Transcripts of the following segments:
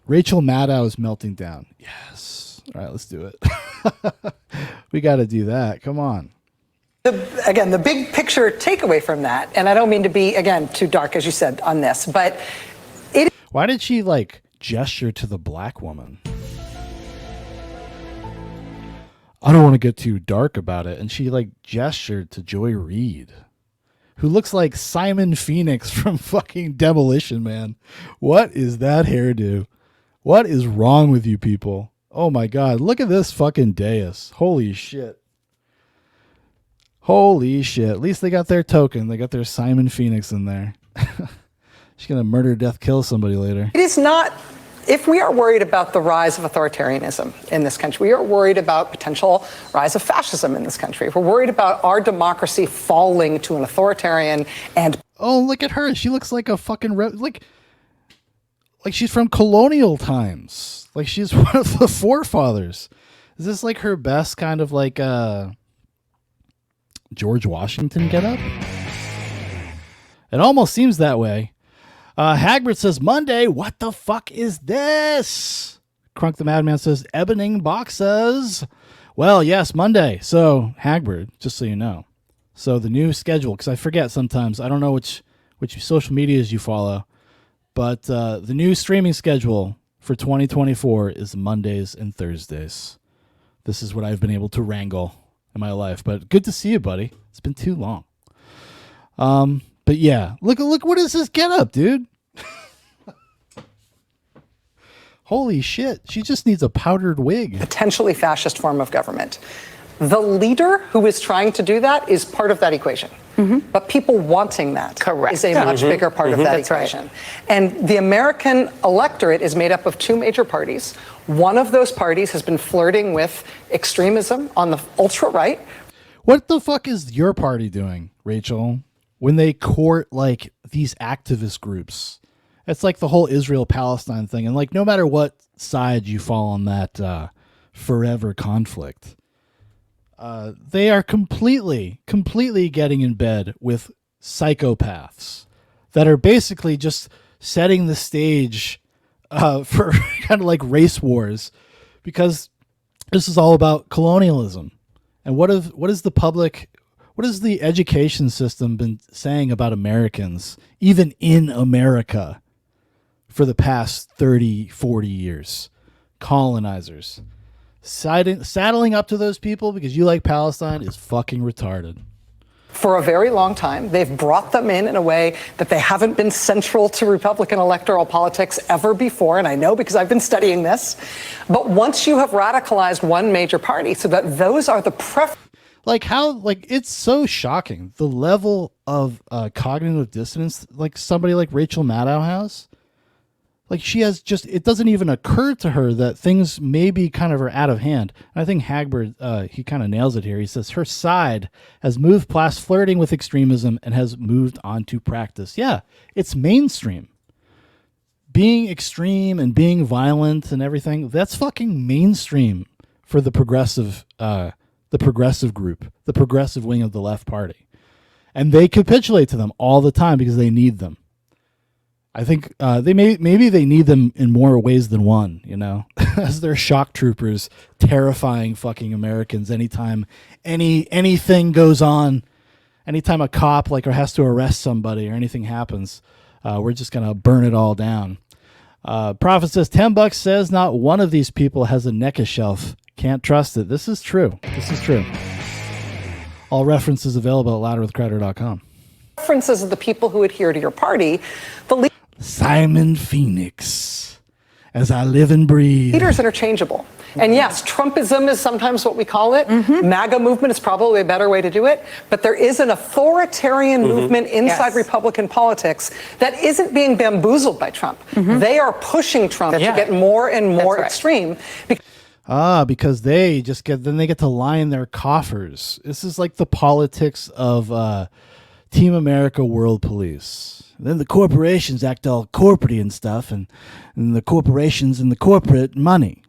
Rachel Maddow is melting down. Yes. All right, let's do it. We got to do that. Come on. Again, the big picture takeaway from that, and I don't mean to be, again, too dark, as you said, on this, but why did she, like, gesture to the black woman? I don't want to get too dark about it. And she, like, gestured to Joy Reid, who looks like Simon Phoenix from fucking Demolition Man. What is that hairdo? What is wrong with you people? Oh, my God. Look at this fucking dais. Holy shit. Holy shit. At least they got their token. They got their Simon Phoenix in there. She's going to murder, death, kill somebody later. it is not, if we are worried about the rise of authoritarianism in this country, we are worried about potential rise of fascism in this country. If we're worried about our democracy falling to an authoritarian and... Oh, look at her. She looks like a fucking... like she's from colonial times. Like she's one of the forefathers. Is this like her best kind of like... George Washington get up? It almost seems that way. Hagbert says, Monday, what the fuck is this? Crunk the Madman says, Ebony boxes. Well, yes, Monday. So, Hagbert, just so you know. So, the new schedule, because I forget sometimes. I don't know which social medias you follow. But the new streaming schedule for 2024 is Mondays and Thursdays. This is what I've been able to wrangle in my life, but good to see you, buddy. It's been too long. But yeah, look, what is this get up, dude? Holy shit. She just needs a powdered wig. Potentially fascist form of government. The leader who is trying to do that is part of that equation. Mm-hmm. But people wanting that is a much bigger part of that equation. Right. And the American electorate is made up of two major parties. One of those parties has been flirting with extremism on the ultra-right. What the fuck is your party doing, Rachel, when they court like these activist groups? It's like the whole Israel-Palestine thing. And like no matter what side you fall on that forever conflict, they are completely getting in bed with psychopaths that are basically just setting the stage for kind of like race wars, because this is all about colonialism. And what is the education system been saying about Americans, even in America, for the past 30, 40 years? Colonizers. Saddling up to those people because you like Palestine is fucking retarded. For a very long time, they've brought them in a way that they haven't been central to Republican electoral politics ever before, and I know because I've been studying this. But once you have radicalized one major party so that those are the it's so shocking, the level of cognitive dissonance like somebody like Rachel Maddow has. Like she has just, it doesn't even occur to her that things maybe kind of are out of hand. And I think Hagbert, he kind of nails it here. He says her side has moved past flirting with extremism and has moved on to practice. Yeah, it's mainstream. Being extreme and being violent and everything, that's fucking mainstream for the progressive group, the progressive wing of the left party. And they capitulate to them all the time because they need them. I think maybe they need them in more ways than one, you know, as their shock troopers terrifying fucking Americans anytime anything goes on, anytime a cop or has to arrest somebody or anything happens, we're just going to burn it all down. Prophet says $10 says not one of these people has a NECA shelf. Can't trust it. This is true. All references available at louderwithcrowder.com. References of the people who adhere to your party, Simon Phoenix, as I live and breathe. Leaders interchangeable. And yes, Trumpism is sometimes what we call it. Mm-hmm. MAGA movement is probably a better way to do it. But there is an authoritarian movement inside Republican politics that isn't being bamboozled by Trump. Mm-hmm. They are pushing Trump to get more and more extreme. Because they just get to line their coffers. This is like the politics of Team America World Police. Then the corporations act all corporate and stuff, and the corporations and the corporate money.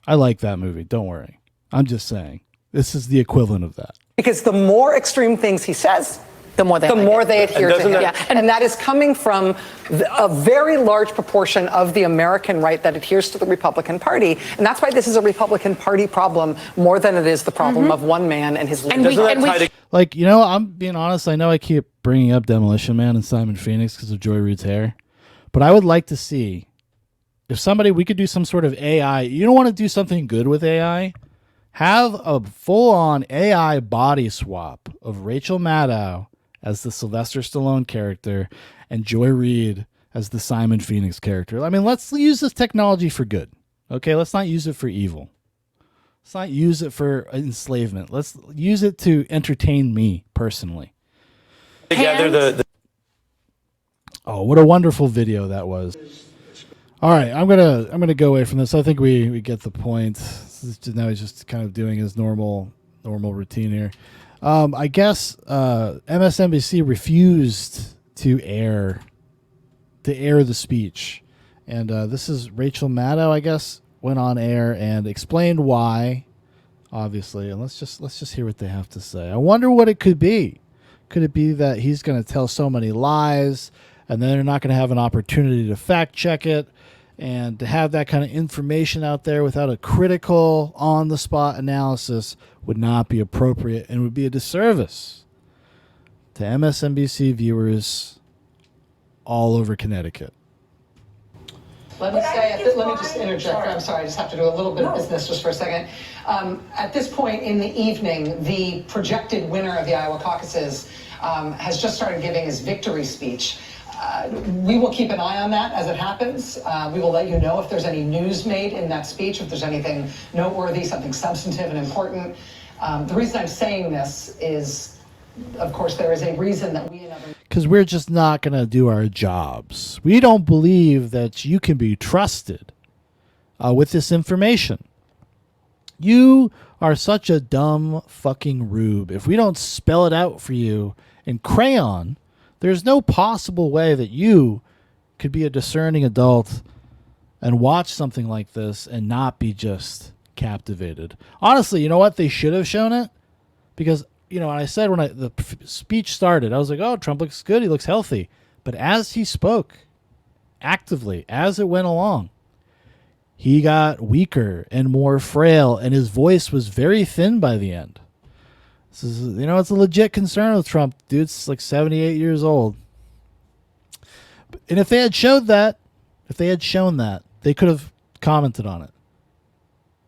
I like that movie. Don't worry. I'm just saying. This is the equivalent of that. Because the more extreme things he says, the more they adhere to him. And that is coming from a very large proportion of the American right that adheres to the Republican Party. And that's why this is a Republican Party problem more than it is the problem of one man and his leadership. Like, you know, I'm being honest. I know I keep bringing up Demolition Man and Simon Phoenix because of Joy Reid's hair. But I would like to see if we could do some sort of AI. You don't want to do something good with AI? Have a full-on AI body swap of Rachel Maddow as the Sylvester Stallone character and Joy Reid as the Simon Phoenix character. I mean, let's use this technology for good. Okay, let's not use it for evil. Let's not use it for enslavement. Let's use it to entertain me personally. Together Oh, what a wonderful video that was. All right, I'm gonna go away from this. I think we get the point. Now he's just kind of doing his normal routine here. I guess MSNBC refused to air the speech, and this is Rachel Maddow. I guess went on air and explained why, obviously. And let's just hear what they have to say. I wonder what it could be. Could it be that he's going to tell so many lies, and then they're not going to have an opportunity to fact check it? And to have that kind of information out there without a critical, on-the-spot analysis would not be appropriate and would be a disservice to MSNBC viewers all over Connecticut. Let me just interject. I'm sorry, I just have to do a little bit of business just for a second. At this point in the evening, the projected winner of the Iowa caucuses has just started giving his victory speech. We will keep an eye on that as it happens. We will let you know if there's any news made in that speech, if there's anything noteworthy, something substantive and important. The reason I'm saying this is, of course, there is a reason that we never... Because we're just not going to do our jobs. We don't believe that you can be trusted with this information. You are such a dumb fucking rube. If we don't spell it out for you in crayon... There's no possible way that you could be a discerning adult and watch something like this and not be just captivated. Honestly, you know what? They should have shown it because, you know, I said when the speech started, I was like, oh, Trump looks good. He looks healthy. But as he spoke actively, as it went along, he got weaker and more frail, and his voice was very thin by the end. This is, you know, it's a legit concern with Trump. Dude's like 78 years old. And if they had shown that, they could have commented on it.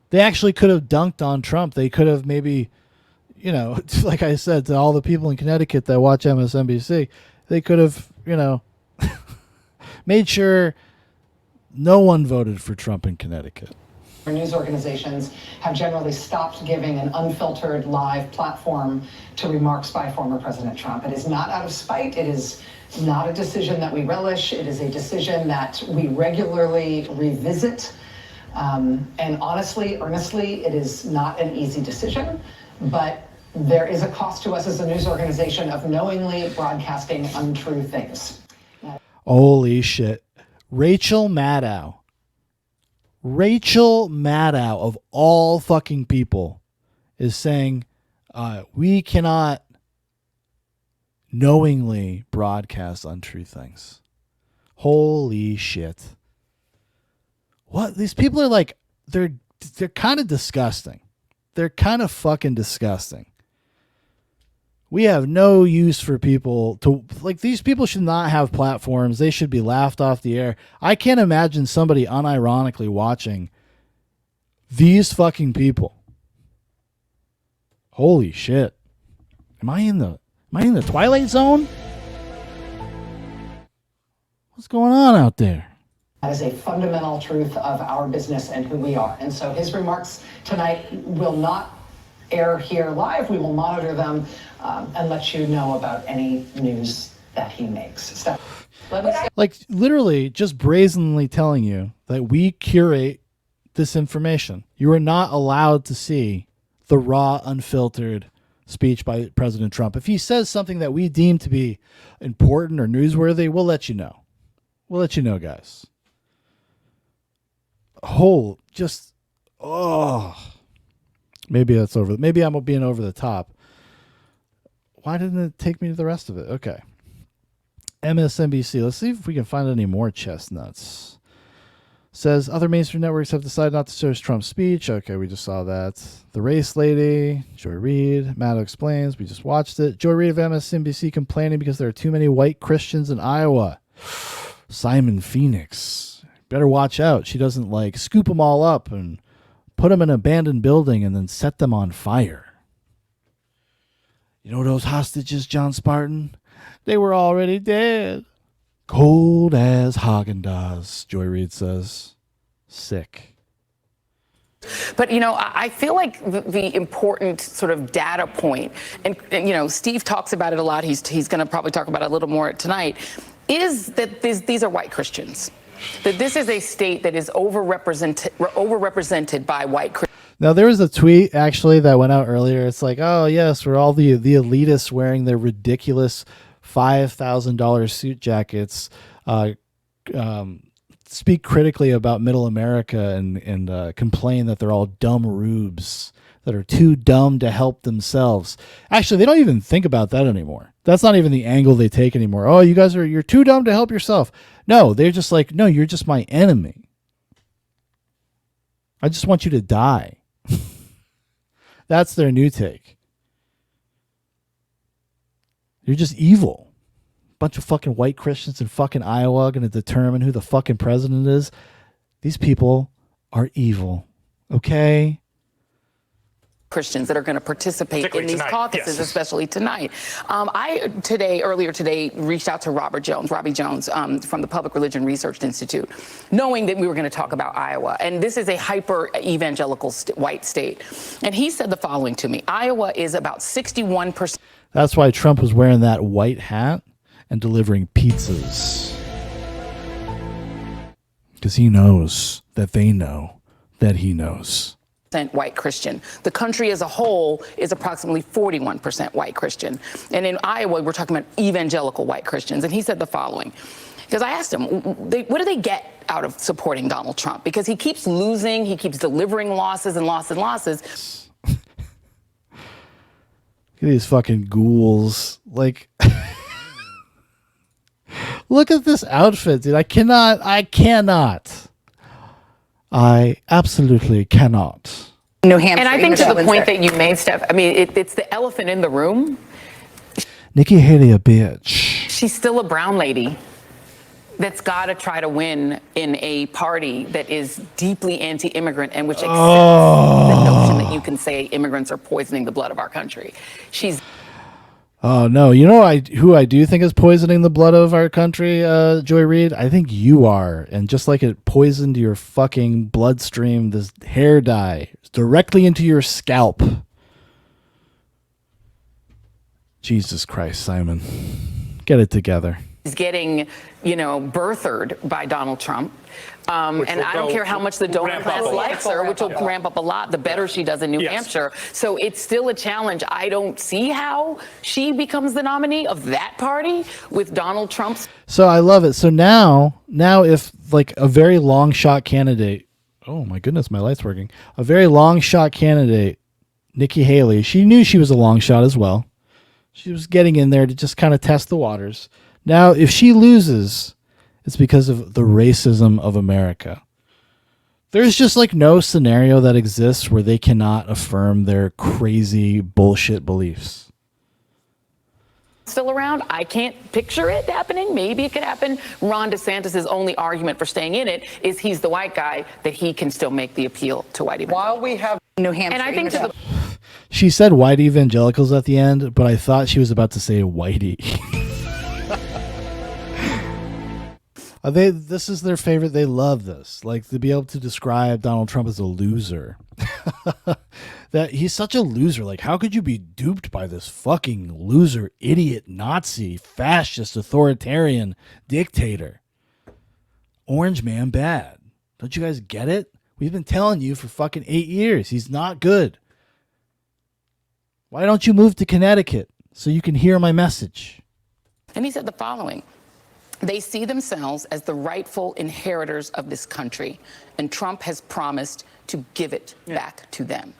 They actually could have dunked on Trump. They could have maybe, you know, like I said to all the people in Connecticut that watch MSNBC, they could have, you know, made sure no one voted for Trump in Connecticut. News organizations have generally stopped giving an unfiltered live platform to remarks by former President Trump. It is not out of spite. It is not a decision that we relish. It is a decision that we regularly revisit. And honestly, earnestly, it is not an easy decision, but there is a cost to us as a news organization of knowingly broadcasting untrue things. Holy shit. Rachel Maddow of all fucking people is saying we cannot knowingly broadcast untrue things. Holy shit. What? These people are like, they're kind of disgusting. They're kind of fucking disgusting. We have no use for people to, like, these people should not have platforms. They should be laughed off the air. I can't imagine somebody unironically watching these fucking people. Holy shit. Am I in the Twilight Zone? What's going on out there? That is a fundamental truth of our business and who we are. And so his remarks tonight will not air here live. We will monitor them and let you know about any news that he makes. Like, literally just brazenly telling you that we curate this information. You are not allowed to see the raw, unfiltered speech by President Trump. If he says something that we deem to be important or newsworthy, we'll let you know. We'll let you know, guys. Maybe that's over. Maybe I'm being over the top. Why didn't it take me to the rest of it? Okay. MSNBC. Let's see if we can find any more chestnuts. Says other mainstream networks have decided not to show Trump's speech. Okay, we just saw that. The race lady, Joy Reid. Maddow explains. We just watched it. Joy Reid of MSNBC complaining because there are too many white Christians in Iowa. Simon Phoenix. Better watch out. She doesn't like scoop them all up and put them in an abandoned building and then set them on fire. You know those hostages, John Spartan? They were already dead. Cold as Haagen-Dazs, Joy Reid says. Sick. But, I feel like the important sort of data point, and Steve talks about it a lot. He's going to probably talk about it a little more tonight, is that these are white Christians. That this is a state that is overrepresented by white Christians. Now, there was a tweet, actually, that went out earlier. It's like, oh, yes, we're all the elitists wearing their ridiculous $5,000 suit jackets, speak critically about middle America and complain that they're all dumb rubes that are too dumb to help themselves. Actually, they don't even think about that anymore. That's not even the angle they take anymore. Oh, you're too dumb to help yourself. No, they're just like, no, you're just my enemy. I just want you to die. That's their new take. You're just evil. Bunch of fucking white Christians in fucking Iowa going to determine who the fucking president is. These people are evil. Okay? Christians that are going to participate in these caucuses, yes. Especially tonight. Earlier today, reached out to Robbie Jones, from the Public Religion Research Institute, knowing that we were going to talk about Iowa. And this is a hyper evangelical white state. And he said the following to me: Iowa is about 61%. That's why Trump was wearing that white hat and delivering pizzas. Because he knows that they know that he knows. White Christian. The country as a whole is approximately 41% white Christian. And in Iowa, we're talking about evangelical white Christians. And he said the following, because I asked him, what do they get out of supporting Donald Trump? Because he keeps losing, he keeps delivering losses and losses and losses. Look at these fucking ghouls. Like, look at this outfit, dude. I absolutely cannot. New Hampshire. And I think to the point that you made, Steph, I mean, it's the elephant in the room. Nikki Haley, a bitch. She's still a brown lady that's got to try to win in a party that is deeply anti-immigrant and which accepts the notion that you can say immigrants are poisoning the blood of our country. Oh, no. You know who I do think is poisoning the blood of our country, Joy Reid? I think you are. And just like it poisoned your fucking bloodstream, this hair dye directly into your scalp. Jesus Christ, Simon. Get it together. Is getting, birthered by Donald Trump. And I don't care how much the donor class likes her, which will ramp up a lot, the better she does in New Hampshire. So it's still a challenge. I don't see how she becomes the nominee of that party with Donald Trump's. So I love it. So now if like a very long shot candidate, oh my goodness, my light's working. A very long shot candidate, Nikki Haley, she knew she was a long shot as well. She was getting in there to just kind of test the waters. Now, if she loses, it's because of the racism of America. There's just like no scenario that exists where they cannot affirm their crazy bullshit beliefs. Still around. I can't picture it happening. Maybe it could happen. Ron DeSantis' only argument for staying in it is he's the white guy, that he can still make the appeal to white evangelicals. While we have New Hampshire. And I think she said white evangelicals at the end, but I thought she was about to say whitey. This is their favorite. They love this. Like, to be able to describe Donald Trump as a loser. That he's such a loser. Like, how could you be duped by this fucking loser, idiot, Nazi, fascist, authoritarian dictator? Orange man bad. Don't you guys get it? We've been telling you for fucking 8 years. He's not good. Why don't you move to Connecticut so you can hear my message? And he said the following: they see themselves as the rightful inheritors of this country, and Trump has promised to give it back to them.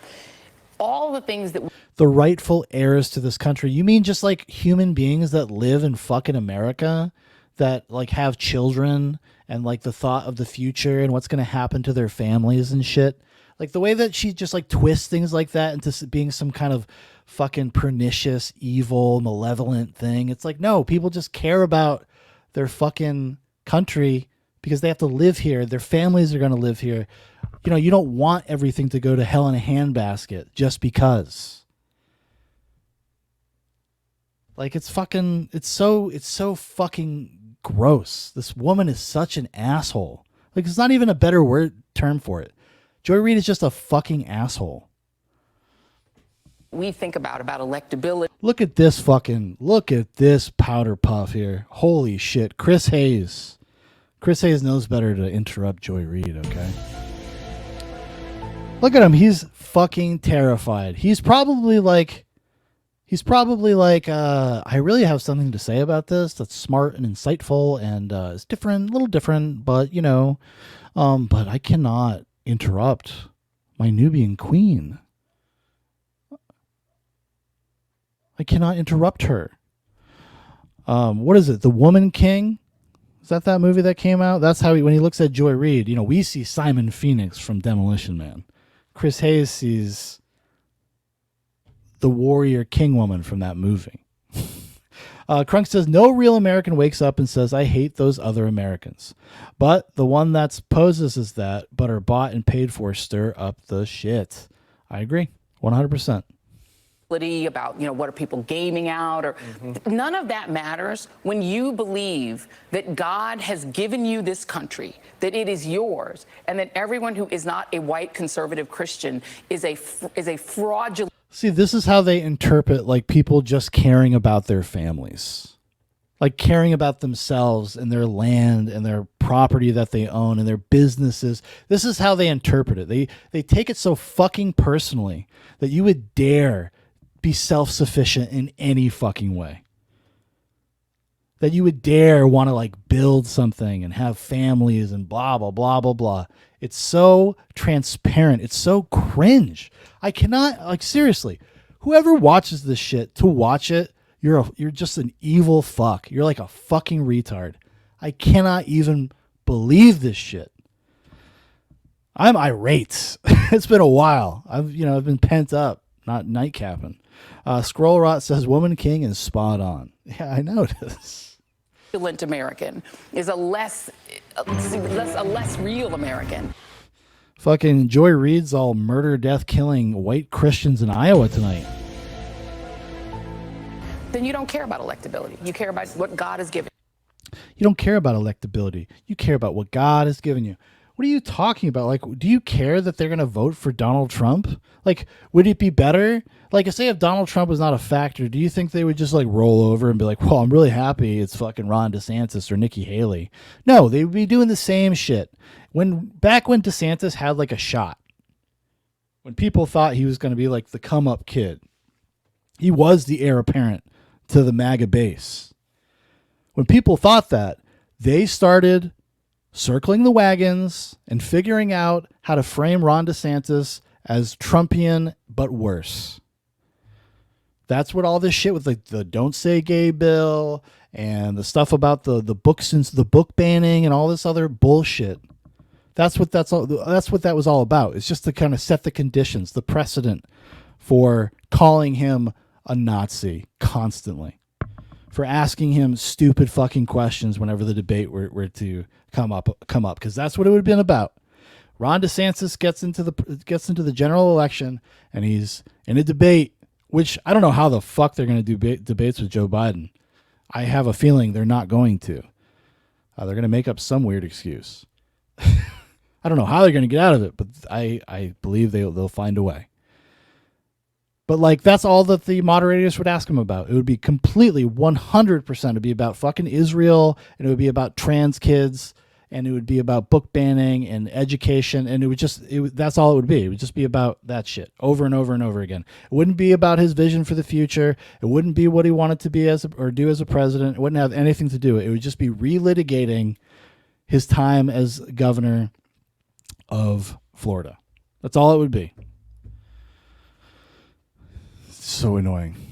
All the things that the rightful heirs to this country. You mean just like human beings that live in fucking America, that like have children and like the thought of the future and what's going to happen to their families and shit. Like the way that she just like twists things like that into being some kind of fucking pernicious, evil, malevolent thing. It's like, no, people just care about their fucking country because they have to live here. Their families are going to live here. You know, you don't want everything to go to hell in a handbasket just because. Like it's so fucking gross. This woman is such an asshole. Like it's not even a better term for it. Joy Reid is just a fucking asshole. We think about electability. Look at this powder puff here. Holy shit. Chris Hayes knows better to interrupt Joy Reid, okay? Look at him. He's fucking terrified. He's probably like, I really have something to say about this that's smart and insightful and it's different, a little different, but you know, but I cannot interrupt my Nubian queen. I cannot interrupt her. What is it? The Woman King? Is that movie that came out? That's how when he looks at Joy Reid, you know, we see Simon Phoenix from Demolition Man. Chris Hayes sees the warrior king woman from that movie. Crunk says, no real American wakes up and says, I hate those other Americans. But the one that poses as that, but are bought and paid for, stir up the shit. I agree. 100%. About, you know, what are people gaming out or none of that matters when you believe that God has given you this country, that it is yours, and that everyone who is not a white conservative Christian is a fraudulent. See, this is how they interpret like people just caring about their families, like caring about themselves and their land and their property that they own and their businesses. This is how they interpret it. They take it so fucking personally that you would dare be self-sufficient in any fucking way. That you would dare want to like build something and have families and blah, blah, blah, blah, blah. It's so transparent. It's so cringe. I cannot, like, seriously, whoever watches this shit to watch it, you're just an evil fuck. You're like a fucking retard. I cannot even believe this shit. I'm irate. It's been a while. I've been pent up, not nightcapping. Scroll Rot says Woman King is spot on. Yeah, I noticed. American is a less real American. Fucking Joy Reid's all murder, death, killing white Christians in Iowa tonight. Then you don't care about electability. You care about what God has given. You don't care about electability. You care about what God has given you. What are you talking about? Like, do you care that they're going to vote for Donald Trump? Like, would it be better? Like, say if Donald Trump was not a factor, do you think they would just like roll over and be like, well, I'm really happy it's fucking Ron DeSantis or Nikki Haley? No, they would be doing the same shit. Back when DeSantis had like a shot, when people thought he was going to be like the come up kid, he was the heir apparent to the MAGA base. When people thought that, they started circling the wagons and figuring out how to frame Ron DeSantis as Trumpian, but worse. That's what all this shit with the Don't Say Gay bill and the stuff about the book banning and all this other bullshit. That's what that was all about. It's just to kind of set the conditions, the precedent for calling him a Nazi constantly, for asking him stupid fucking questions whenever the debate were to come up, because that's what it would have been about. Ron DeSantis gets into the general election and he's in a debate, which I don't know how the fuck they're going to do debates with Joe Biden. I have a feeling they're not going to. They're going to make up some weird excuse. I don't know how they're going to get out of it, but I believe they'll find a way. But like, that's all that the moderators would ask him about. It would be completely 100%. It'd be about fucking Israel, and it would be about trans kids, and it would be about book banning and education, and that's all it would be. It would just be about that shit over and over and over again. It wouldn't be about his vision for the future. It wouldn't be what he wanted to be or do as a president. It wouldn't have anything to do with it. It would just be relitigating his time as governor of Florida. That's all it would be. so annoying.